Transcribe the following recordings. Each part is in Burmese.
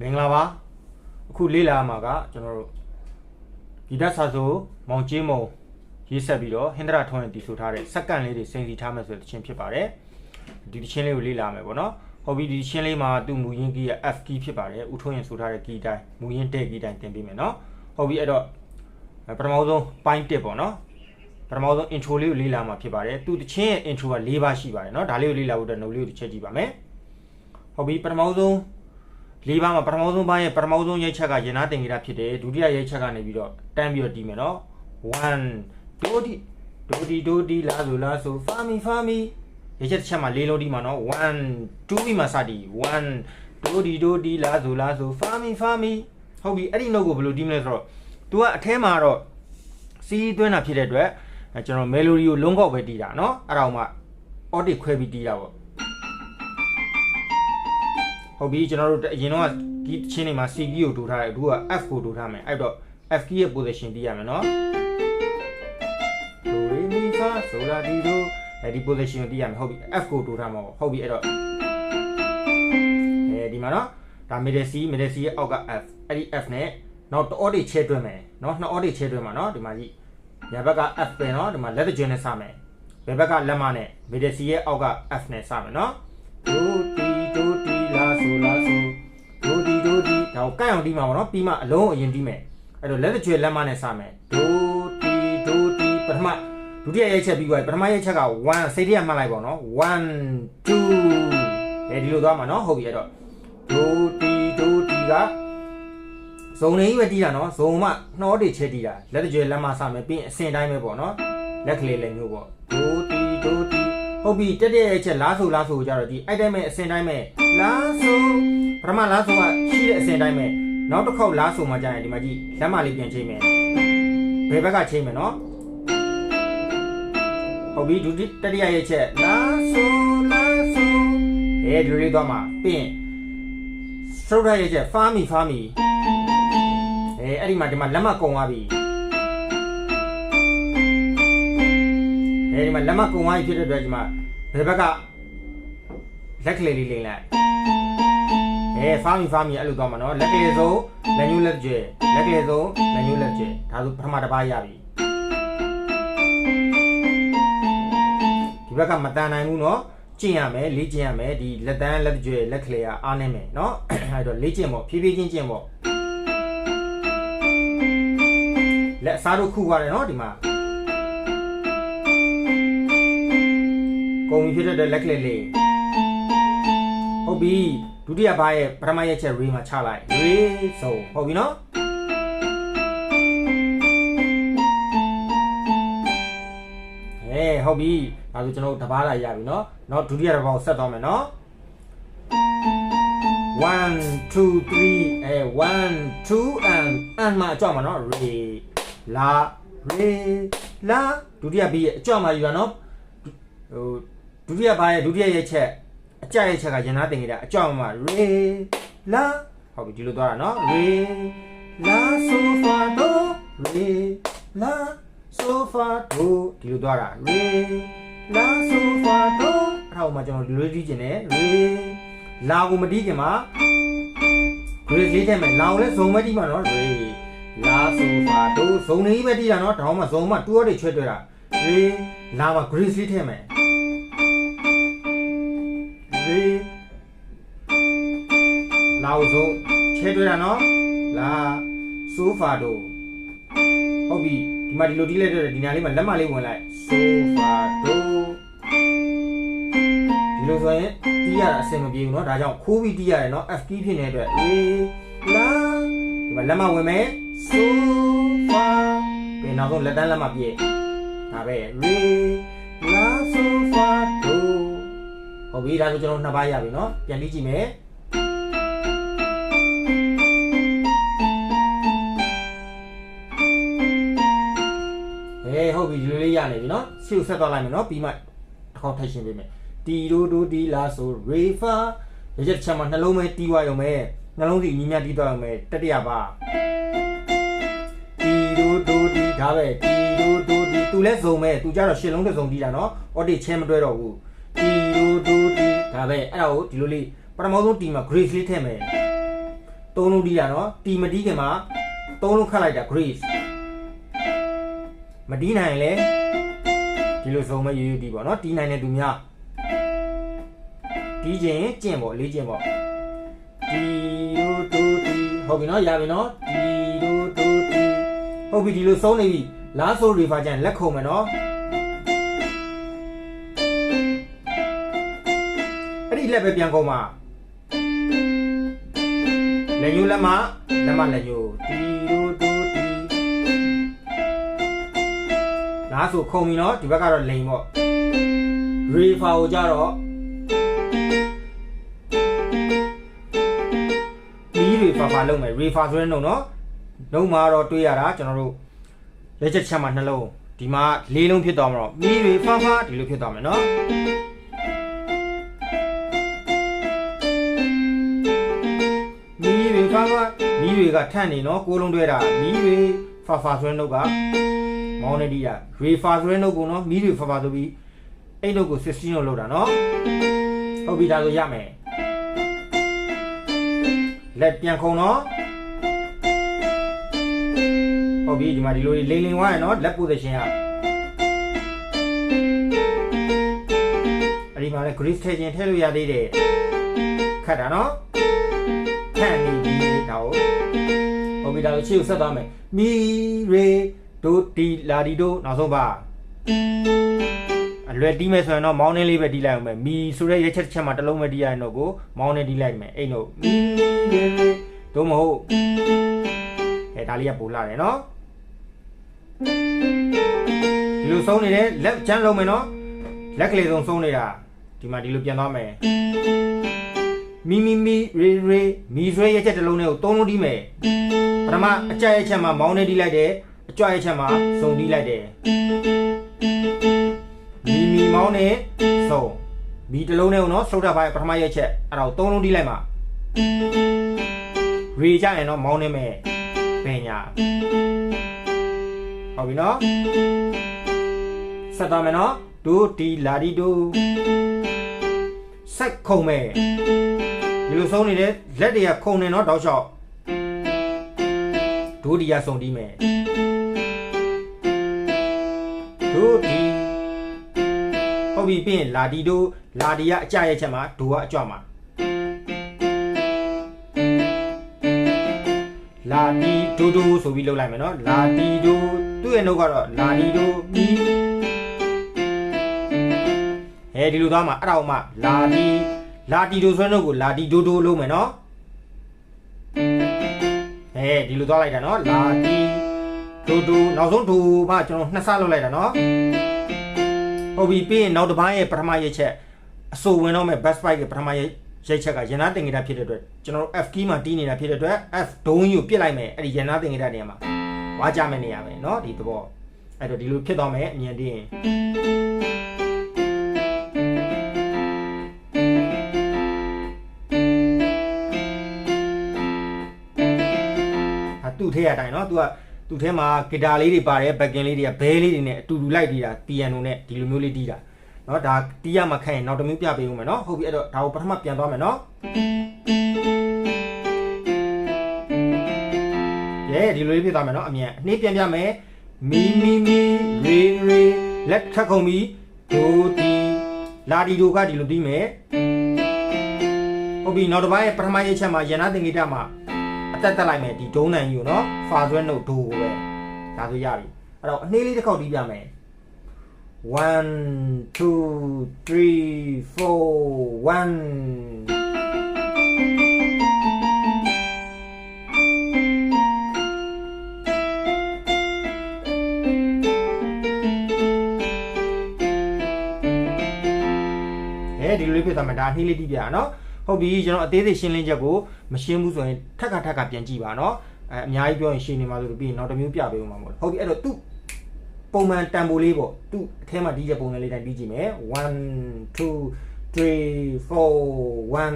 မင်္ဂလာပါအခုလေးလာမှာကကျွန်တော်တို့ဂီတဆာဆိုမောင်ကျေးမုံရေးဆက်ပြီးတော့ဟင်္ဒရာထွန်းရင်တည်ဆိုထားတဲ့စက္ကန့်လေးတွေစိန်စီထားမယ်ဆိုတဲ့တခြင်းဖြစ်ပါတယ်ဒီတခြင်းလေးကိုလေးလာမယ်ပေါ့နော်ဟုတ်ပြီဒီတခြင်းလေးမှာသူ့မူရင်းကီးရဲ့ F key ဖြစ်ပါတယ်ဦးထွန်းရင်ဆိုထားတဲ့ကီးတိုင်းမူရင်းတဲ့ကီးတိုင်းတင်ပေးမယ်နော်ဟုတ်ပြီအဲ့တော့ပထမဆုံးပိုင်း1ပေါ့နော်ပထမဆုံး intro လေးကိုလေးလာမှာဖြစ်ပါတယ်သူတခြင်းရဲ့ intro က၄ပါးရှိပါတယ်နော်ဒါလေးကိုလေးလာဖို့အတွက် note လေးကိုတစ်ချက်ကြည့်ပါမယ်ဟုတ်ပြီပထမဆုံးလေးပါးမှာပထမဆုံးပိုင်းရဲ့ပထမဆုံးရိတ်ချက်ကရင်နာတင်ကြတာဖြစ်တယ်ဒုတိယရိတ်ချက်ကနေပြီးတော့တန်းပြီးတော့တီးမယ်နော်1 ဒိုဒီလာဆိုဖာမီရိတ်ချက်တစ်ချက်မှာလေးလုံးတီးမှာနော်1 2ပြီးမှစတီး1ဒိုဒီလာဆိုဖာမီဟုတ်ပြီအဲ့ဒီ note ကိုဘယ်လိုတီးမလဲဆိုတော့ तू ကအထဲမှာတော့စီးသွင်းတာဖြစ်တဲ့အတွက်ကျွန်တော် melody ကိုလုံးကောက်ပဲတီးတာနော်အဲ့ဒါမှ audit ခွဲပြီးတီးတာပေါ့ဟုတ်ပြီကျွန်တော်တို့အရင်တော့ဒီချင်းတွေမှာ C key ကိုတိုးထားတယ်အခုက F ကိုတိုးထားမယ်အဲ့တော့ F key ရဲ့ position တီးရမယ်နော် Do Re Mi Fa Sol La Ti Do ဒီ position ကိုတီးရမယ်ဟုတ်ပြီ F ကိုတိုးထားမှာပေါ့ဟုတ်ပြီအဲ့တော့ဒီမှာနော်ဒါ middle C ရဲ့အောက်က F အဲ့ဒီ F နဲ့နောက်တအော်တွေချဲတွဲမယ်နော်နှစ်အော်တွေချဲတွဲမှာနော်ဒီမှာကြည့်ညာဘက်က F ပဲနော်ဒီမှာလက်တကြွနဲ့စမယ်ဘယ်ဘက်ကလက်မနဲ့ middle C ရဲ့အောက်က F နဲ့စမယ်နော်ဒိုဒီလာဆိုဒိုဒီဒါကိုကန့်အောင်တီးမှာပေါ့နော်ပြီးမှအလုံးအရင်တီးမယ်အဲ့တော့လက်တကြွလက်မနဲ့စမယ်ဒိုဒီပထမဒုတိယရိုက်ချက်ပြီးသွားပြီပထမရိုက်ချက်က1စိတ်တရမှတ်လိုက်ပေါ့နော်1 2ဒီလိုသွားမှာနော်ဟုတ်ပြီအဲ့တော့ဒိုဒီကဇုံလေးပဲတီးတာနော်ဇုံမှနှောတွေချဲတီးတာလက်တကြွလက်မစမယ်ပြီးအစင်တိုင်းပဲပေါ့နော်လက်ကလေးလည်းမျိုးပေါ့ဒိုဒီဟုတ်ပြီတက်တဲ့ရဲ့ချက်လားဆိုကြတော့ဒီအဲ့တိုင်းပဲအစင်တိုင်းပဲလားဆိုပထမလားဆိုကရှိတဲ့အစင်တိုင်းပဲနောက်တစ်ခေါက်လားဆိုမှကြာရင်ဒီမှာကြည့်လက်မလေးပြန်ချိန်မယ်ဘယ်ဘက်ကချိန်မယ်နော်ဟုတ်ပြီဒုတိယတတိယရဲ့ချက်လားဆိုဒီလိုလေးသွားမှာပြီးရင်စတုထရဲ့ချက်ဖာမီအဲ့ဒီမှာဒီမှာလက်မကုံသွားပြီဒီမှာလက်မကုံသွားပြီဖြစ်တဲ့အတွက်ဒီမှာဘယ်ဘက်ကလက်ကလေးလေးလိမ့်လိုက်ဖာမီအဲ့လိုသွားမှာနော်လက်ကလေးဆုံးလက်ညှိုးလက်ကြွယ်လက်ကလေးဆုံးလက်ညှိုးလက်ကြွယ်ဒါဆိုပထမတစ်ပါးရပြီဒီဘက်ကမတန်နိုင်ဘူးနော်ကျင့်ရမယ်လေ့ကျင့်ရမယ်ဒီလက်တန်းလက်ကြွယ်လက်ကလေးကအားနေမယ်နော်အဲ့တော့လေ့ကျင့်ပေါ့ဖြည်းဖြည်းချင်းကျင့်ပေါ့လက်အစားတို့ခုရတယ်နော်ဒီမှာကုန်ဖြစ်တဲ့လက်ကလေးလေးဟုတ်ပြီဒုတိယဘားရဲ့ပထမရဲ့ချက် re မှာချလိုက် re ဆိုဟုတ်ပြီနော်ဟုတ်ပြီဒါဆိုကျွန်တော်တပါးလာရပြီနော်နောက်ဒုတိယတစ်ပေါက်ဆက်သွားမယ်နော်1 2 3 1 2 and မှာအကြောက်မှာနော် re လာဒုတိယ B ရဲ့အကြောက်မှာယူတာနော်ဟိုဒုတိယဘားရဲ့ဒုတိယရဲ့ချက်အကြရဲ့ချက်ကရင်သားတင်ကြတာအကြောက်မှာ re လာဟုတ်ပြီဒီလိုသွားတာနော် re လာဆိုဖာဒို re လာဆိုဖာဒိုဒီလိုသွားတာ re လာဆိုဖာဒိုအဲ့ဒါမှကျွန်တော်ဒီလိုတီးကျင်တယ် re လာကိုမတီးခင်မှာ re လေးထည့်မယ်လာကိုလည်းဇုံမတီးမှာနော် re လာဆိုဖာဒိုဇုံလေးပဲတီးတာနော်ဒါမှမဇုံမှတူရတွေချွဲတွေ့တာ re လာမှာ grace လေးထည့်မယ်လာဦးဆုံးချဲတွဲတာနော်လာဆိုဖာဒိုဟုတ်ပြီဒီမှာဒီလိုတီးလိုက်တော့ဒီနာလေးမှာလက်မလေးဝင်လိုက်ဆိုဖာဒိုဒီလိုဆိုရင်တီးရတာအဆင်မပြေဘူးเนาะဒါကြောင့်ခိုးပြီးတီးရတယ်เนาะ F key ဖြစ်နေတဲ့အတွက်လာဒီမှာလက်မဝင်မယ်ဆိုဖာပြီးနောက်ဆုံးလက်တန်းလက်မပြည့်ဒါပဲလာဆိုဖာဒိုဟုတ်ပြီဒါဆိုကျွန်တော်နှစ်ပါးရပြီเนาะပြန်တီးကြည့်မယ်ဟုတ်ပြီဒီလိုလေးရနေပြီเนาะရှေ့ကိုဆက်သွားလိုက်မယ်เนาะပြီးမှတစ်ခေါက်ထပ်ရှင်းပေးမယ်တီဒိုဒီလာဆိုရေဖာရချက်ချက်မှာနှလုံးမဲတီးသွားရုံပဲနှလုံးစီညီမြတီးသွားရုံပဲတတိယပါတီဒိုဒီဒါပဲတီဒိုဒီသူလဲစုံမဲသူကြတော့ရှစ်လုံးတစ်စုံတီးတာเนาะအော်ဒီချဲမတွဲတော့ဘူးတီဒိုဒီဒါပဲအဲ့ဒါကိုဒီလိုလေးပထမဆုံးတီးမှာ grace လေးထည့်မယ် ဒ 3လုံးတီးတာနော်တီမတီးခင်မှာ3လုံးခတ်လိုက်တာ grace မတီးနိုင်ရင်လည်းဒီလိုဆုံးမဲ့ရိုးရိုးတီးပေါ့နော်တီးနိုင်တဲ့သူများတီးခြင်းကျင့်ပေါ့လေးကျင့်ပေါ့တီတို့တို့တီဟုတ်ပြီနော်ရပြီနော်တီတို့တို့တီဟုတ်ပြီဒီလိုဆုံးနေပြီလားဆိုရီဖာကျန်လက်ခုံမယ်နော်အဲ့ဒီလက်ပဲပြန်ကုန်မှာလက်ညိုးလက်မလက်ညိုးတီတို့တို့တီလားဆိုခုံပြီနော်ဒီဘက်ကတော့လိန်ပေါ့ရီဖာကိုကြတော့ရီဖာလုံးမယ်ရီဖာဆိုတဲ့နှုတ်နော်လုံးမှာတော့တွေးရတာကျွန်တော်တို့လက်ချက်ချက်မှာနှလုံးဒီမှာ၄လုံးဖြစ်သွားမှာတော့မီရီဖာဒီလိုဖြစ်သွားမယ်နော်မီရီဖာမီရီကထန့်နေနော်ကိုလုံးတွဲတာမီရီဖာဆိုတဲ့နှုတ်ကမောင်းနေတီးတာရီဖာဆိုတဲ့နှုတ်ကိုနော်မီရီဖာဆိုပြီးအဲ့နှုတ်ကို16လို့လောက်တာနော်ဟုတ်ပြီဒါဆိုရမယ်လက်ပြန်ခုံနော်ဟုတ်ပြီဒီမှာဒီလိုလိန်ဝါးရနော်လက် position ကအဲ့ဒီမှာလည်း grease ထည့်ခြင်းထည့်လို့ရသေးတယ်ခတ်တာနော်ခန့်နေပြီဒါဟုတ်ပြီဒါဆိုချီကိုဆက်သွားမယ်မီရေဒိုတီလာဒီဒိုနောက်ဆုံးပါအလွယ်တီးမယ်ဆိုရင်တော့မောင်းနေလေးပဲတီးလိုက်အောင်မယ်မီဆိုတဲ့ရက်ချက်မှာတစ်လုံးပဲတီးရရင်တော့ကိုမောင်းနေတီးလိုက်မယ်အဲ့တော့မီရေတို့မဟုတ်ဒါလေးကပိုလာတယ်နော်ဒီလိုဆုံးနေတယ်လက်ချမ်းလုံးမယ်နော်လက်ကလေးဆုံးနေတာဒီမှာဒီလိုပြန်သွားမယ်မီရေမီဆွဲရက်ချက်တစ်လုံးနဲ့ကို3လုံးတီးမယ်ပထမအကြရက်ချက်မှာမောင်းနေတီးလိုက်တယ်အကြွရက်ချက်မှာစုံတီးလိုက်တယ်မီမောင်းနေစုံမီတစ်လုံးနဲ့ကိုနော်ဆုတ်တာပါပထမရက်ချက်အဲ့ဒါကို3လုံးတီးလိုက်မှာရေကြရင်တော့မောင်းနေမယ်ပညာဟုတ်ပြီနော်ဆက်သွားမယ်နော်ဒိုတီလာဒီဒိုဆက်ခုံမယ်ဒီလိုဆုံးနေတဲ့လက်တွေကခုံနေနော်တောက်လျှောက်ဒိုတီရစုံတီးမယ်ဒိုတီဟုတ်ပြီပြင်လာဒီဒိုလာဒီကအကြရဲ့ချက်မှာဒိုကအကြွမှာလာဒီဒိုဒိုဆိုပြီးလုပ်လိုက်မယ်နော်လာဒီဒိုသူ့ရဲ့နှုတ်ကတော့လာဒီဒိုမီဒီလိုသွားမှာအဲ့ဒါမှလာဒီဒိုဆွဲနှုတ်ကိုလာဒီဒိုဒိုလုပ်မယ်နော်ဒီလိုသွားလိုက်တာနော်လာဒီဒိုဒိုနောက်ဆုံးဒိုမှကျွန်တော်နှစ်ဆလုပ်လိုက်တာနော်ဟုတ်ပြီပြီးရင်နောက်တစ်ပိုင်းရဲ့ပထမရက်ချက်အဆိုဝင်တော့မဲ့ best spike ရဲ့ပထမရက်ချက်ကရန်နာတင်ကြတာဖြစ်တဲ့အတွက်ကျွန်တော်တို့ F key မှာတီးနေတာဖြစ်တဲ့အတွက် F ဒုံးကြီးကိုပြစ်လိုက်မယ်အဲ့ဒီရန်နာတင်ကြတာနေရာမှာဝါကြမဲ့နေရာပဲเนาะဒီသဘောအဲ့တော့ဒီလိုဖြစ်သွားမယ်အမြင်တည်းရင်သူ့ထဲရတိုင်းเนาะသူ့ထဲမှာဂီတာလေးတွေပါတယ်ဘက်ကင်လေးတွေကဘဲလေးတွေနဲ့အတူတူလိုက်တီးတာပီယန်နိုနဲ့ဒီလိုမျိုးလေးတီးတာเนาะဒါတီးရမှာခိုင်းရင်နောက်တစ်မျိုးပြပေးဦးမယ်เนาะဟုတ်ပြီအဲ့တော့ဒါကိုပထမပြန်သွားမယ်เนาะဒီလိုလေးဖြစ်သွားမယ်เนาะအမြင်အနှေးပြန်ပြမယ်မီရေလက်ထက်ခုံပြီးဒိုတီလာဒီဒိုကဒီလိုတီးမယ်ဟုတ်ပြီနောက်တစ်ပိုင်းပထမရက်ချက်မှာရန်နာတင်ဂီတမှာအတက်တက်လိုက်မယ်ဒီဒုံးနံကြီးကိုเนาะဖာဆွဲနှုတ်ဒိုကိုပဲဒါဆိုရပြီအဲ့တော့အနှေးလေးတစ်ခေါက်တီးပြမယ်1 2 3 4 1ဒီလိုလေးဖြစ်သွားမှာဒါနှေးလေးတီးပြเนาะဟုတ်ပြီကျွန်တော်အသေးစိတ်ရှင်းလင်းချက်ကိုမရှင်းဘူးဆိုရင်ထက်ကပြန်ကြည့်ပါเนาะအများကြီးပြောရင်ရှင်းနေမှာဆိုပြီးနောက်တစ်မျိုးပြပေးဦးမှာမို့ဟုတ်ပြီအဲ့တော့သူပုံမှန်တန်ဖိုးလေးပေါ့သူအထဲမှာတီးတဲ့ပုံစံလေးတိုင်းတီးကြည့်မယ်1 2 3 4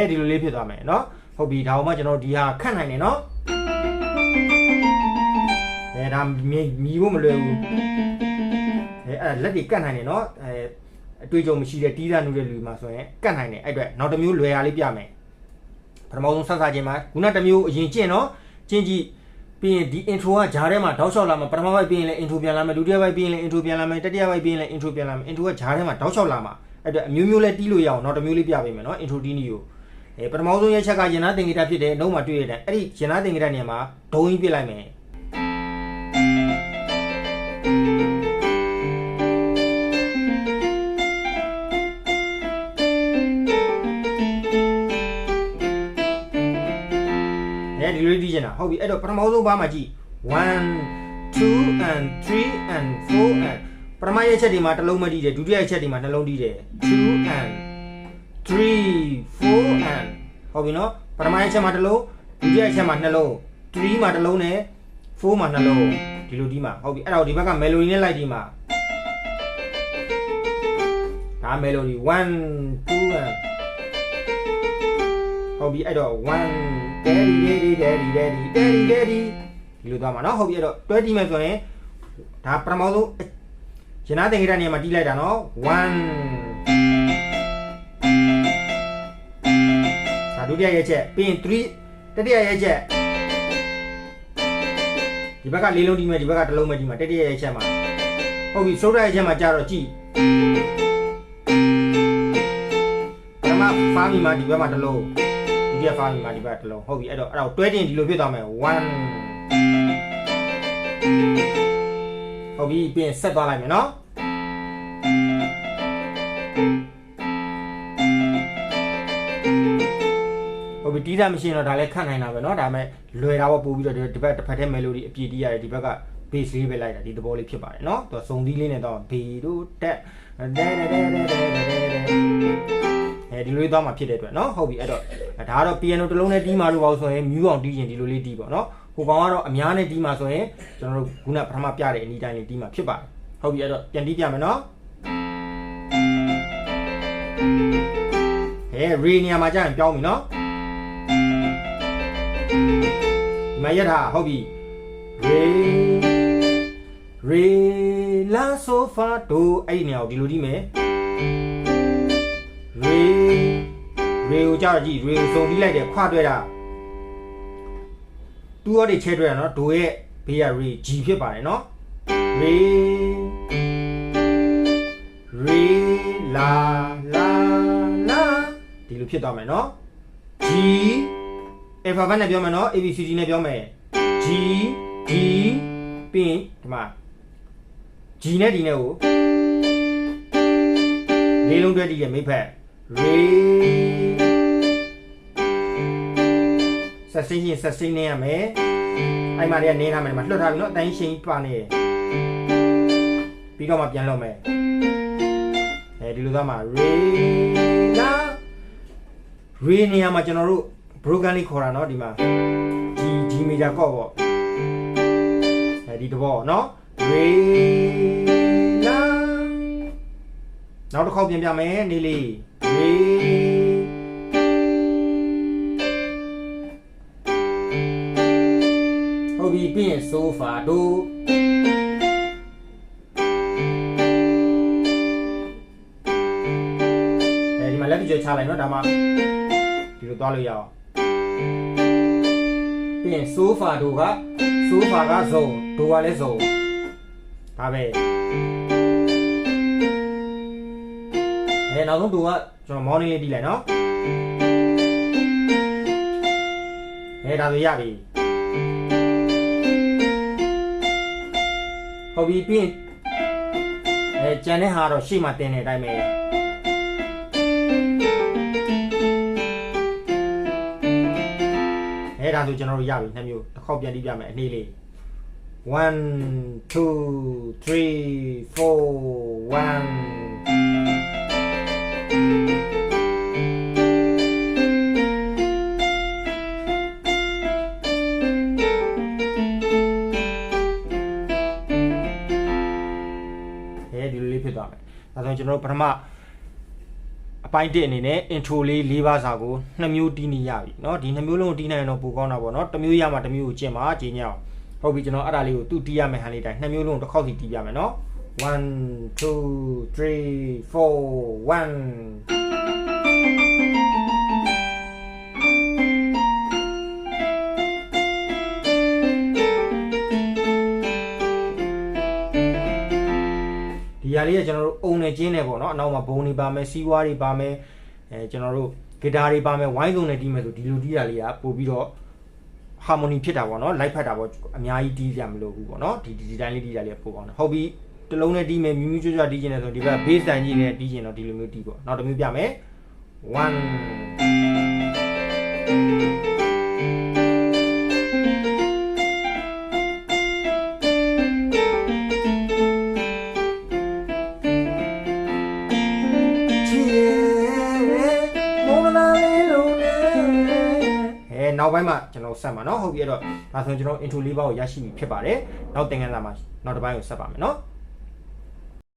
1ဒီလိုလေးဖြစ်သွားမယ်เนาะဟုတ်ပြီဒါအောင်မှကျွန်တော်ဒီဟာခတ်နိုင်တယ်เนาะ ဒါမီဖို့မလွယ်ဘူးအဲ့လက်တွေကတ်နိုင်တယ်နော်အတွေ့အကြုံမရှိတဲ့တီးသားနုတဲ့လူမှာဆိုရင်ကတ်နိုင်တယ်အဲ့အတွက်နောက်တစ်မျိုးလွယ်ရလေးပြမယ်ပထမဆုံးဆက်စားခြင်းမှာခုနတစ်မျိုးအရင်ကျင့်နော်ကျင့်ကြည့်ပြီးရင်ဒီ intro ကဂျားထဲမှာတောက်လျှောက်လာမှာပထမပိုင်းပြီးရင်လည်း intro ပြန်လာမယ်ဒုတိယပိုင်းပြီးရင်လည်း intro ပြန်လာမယ်တတိယပိုင်းပြီးရင်လည်း intro ပြန်လာမယ် intro ကဂျားထဲမှာတောက်လျှောက်လာမှာအဲ့အတွက်အမျိုးမျိုးလဲတီးလို့ရအောင်နောက်တစ်မျိုးလေးပြပေးမယ်နော် intro တီးနည်းကိုပထမဆုံးရက်ချက်ကရင်သားသင်္ကေတဖြစ်တယ်နှုတ်မှာတွေ့ရတဲ့အဲ့ဒီရင်သားသင်္ကေတနေရာမှာဒုံကြီးပြလိုက်မယ်ဒီလိုတီးချင်တာဟုတ်ပြီအဲ့တော့ပထမဆုံးဘာမှကြည့်1 2 and 3 and 4 and ပထမရက်ချက်ဒီမှာတစ်လုံးမတီးတယ်ဒုတိယရက်ချက်ဒီမှာနှလုံးတီးတယ်2 and 3 4 and ဟုတ်ပြီနော်ပထမရက်ချက်မှာတစ်လုံးဒုတိယရက်ချက်မှာနှလုံး3မှာတစ်လုံးနဲ့4မှာနှလုံးဒီလိုတီးမှာဟုတ်ပြီအဲ့တော့ဒီဘက်က melody နဲ့လိုက်တီးမှာဒါ melody 1 2 and ဟုတ်ပြီအဲ့တော့1 daddy daddy daddy daddy daddy daddy ဒီလိုသွားမှာနော်ဟုတ်ပြီအဲ့တော့တွဲတီးမယ်ဆိုရင်ဒါပထမဆုံးရင်သားသင်္ကေတနေရာမှာတီးလိုက်တာနော်1ဒါဒုတိယရက်ချက်ပြီးရင်3တတိယရက်ချက်ဒီဘက်က၄လုံးတီးမယ်ဒီဘက်ကတစ်လုံးပဲတီးမှာတတိယရက်ချက်မှာဟုတ်ပြီစတုတ္ထရက်ချက်မှာကြာတော့ကြည့်ပထမဖာမီမှာဒီဘက်မှာတစ်လုံးဒုတိယဖာမီမှာဒီဘက်တစ်လုံးဟုတ်ပြီအဲ့တော့တွဲတင်ဒီလိုဖြစ်သွားမယ်1ဟုတ်ပြီပြီးရင်ဆက်သွားလိုက်မယ်နော်ဟုတ်ပြီတီးတာမရှိရင်တော့ဒါလည်းခတ်နိုင်တာပဲเนาะဒါပေမဲ့လွယ်တာပေါ့ပို့ပြီးတော့ဒီဘက်တစ်ဖက်ထဲ melody အပြည့်တီးရတယ်ဒီဘက်က bass လေးပဲလိုက်တာဒီသဘောလေးဖြစ်ပါတယ်เนาะသူစုံသီးလေးနဲ့တော့ B တို့တက်ဒီလိုလေးသွားမှာဖြစ်တဲ့အတွက်เนาะဟုတ်ပြီအဲ့တော့ဒါကတော့ piano တစ်လုံးနဲ့တီးမှာလို့ပေါ့ဆိုရင် mute အောင်တီးရင်ဒီလိုလေးတီးပေါ့เนาะဟိုကောင်ကတော့အများနဲ့တီးမှာဆိုရင်ကျွန်တော်တို့ခုနပထမပြတဲ့အနီးတိုင်းလေးတီးမှာဖြစ်ပါတယ်ဟုတ်ပြီအဲ့တော့ပြန်တီးပြမယ်เนาะre နေရာမှာကြာရင်ပြောင်းပြီเนาะမရတာဟုတ်ပြီ re la so fa do အဲ့ဒီနေရာကိုဒီလိုတီးမယ် re ကိုကြာတော့ကြည့် re ကိုစုံတီးလိုက်တယ်ခွတွဲတာတူရောတွေချဲတွဲတာเนาะဒိုရဲ့ဘေးက re g ဖြစ်ပါတယ်เนาะ re la la la ဒီလိုဖြစ်သွားမယ်เนาะ g alphabet နဲ့ပြောမယ်เนาะ abcd နဲ့ပြောမယ် g d ပြီးရင်ဒီမှာ g နဲ့ d နဲ့ကိုလေးလုံးတွဲတည်ရမိတ်ဖက် re ဆက်စိမ့်နေရမယ်အဲ့မှာလည်းနေထားမယ်ဒီမှာလွှတ်ထားပြီเนาะအတိုင်းရှင်းပါနေပြီးတော့မှပြန်လုပ်မယ်ဒီလိုသားမှာ re la re နေရာမှာကျွန်တော်တို့ broken လေးခေါ်တာเนาะဒီမှာ G major chord ပေါ့ဒီတဘောเนาะ re la နောက်တစ်ခေါက်ပြန်ပြမယ်နေလေး re ဟုတ်ပြီပြီးရင် so fa do ဒီမှာလက်ပြချလိုက်เนาะဒါမှဒီလိုသွားလို့ရအောင်ပြီးရင် so fa do က so fa ကဇုံ do ကလည်းဇုံဒါပဲနောက်ဆုံး do ကကျွန်တော်မောင်းလေးတီးလိုက်เนาะဒါဆိုရပြီဟုတ်ပြီပြီးရင်ကျန်တဲ့ဟာတော့ရှေ့မှာတင်နေတဲ့အတိုင်းပဲဒါဆိုကျွန်တော်တို့ရပြီနှစ်မျိုးတစ်ခေါက်ပြန်တီးပြမယ်အနည်းလေး1 2 3 4 1ဒီလိုလေးဖြစ်သွားမယ်ဒါဆိုကျွန်တော်တို့ပထမအပိုင်း1အနေနဲ့ intro လေး၄ပါးစာကို2မျိုးတီးနေရပြီเนาะဒီ2မျိုးလုံးတီးနိုင်ရင်တော့ပိုကောင်းတာပေါ့เนาะတစ်မျိုးရမှတစ်မျိုးကိုကျင့်ပါကြည်ညောင်း ဟုတ်ပြီကျွန်တော်အဲ့ဒါလေးကိုသူ့တီးရမယ်ဟန်လေးတိုင်းနှစ်မျိုးလုံးတစ်ခေါက်စီတီးပြမယ်နော်1 2 3 4 1ဒီຢာလေးကကျွန်တော်တို့အုံနဲ့ကျင်းနေပေါ့နော်အနောက်မှာဘုံတွေပါမယ်စီးပွားတွေပါမယ်ကျွန်တော်တို့ဂီတာတွေပါမယ်ဝိုင်းစုံနဲ့တီးမယ်ဆိုဒီလိုတီးတာလေးကပို့ပြီးတော့ harmony ဖြစ်တာပေါ့နော်လိုက်ဖက်တာပေါ့အများကြီးတီးကြမလို့ဘူးပေါ့နော်ဒီတိုင်းလေးတီးတာလေးပို့ပါအောင်ဟုတ်ပြီတလုံးနဲ့တီးမယ်မြူးမြူးကြွကြွတီးခြင်းနဲ့ဆိုဒီဘက် bass တန်ကြီးနဲ့တီးခြင်းတော့ဒီလိုမျိုးတီးပေါ့နောက်တစ်မျိုးပြမယ်နောက်ပိုင်းမှာကျွန်တော်ဆက်မှာเนาะဟုတ်ပြီအဲ့တော့ဒါဆိုရင်ကျွန်တော် intro လေးပါကိုရရှိပြီဖြစ်ပါတယ်နောက်သင်ခန်းစာမှာနောက်တစ်ပိုင်းကိုဆက်ပါမယ်เนาะ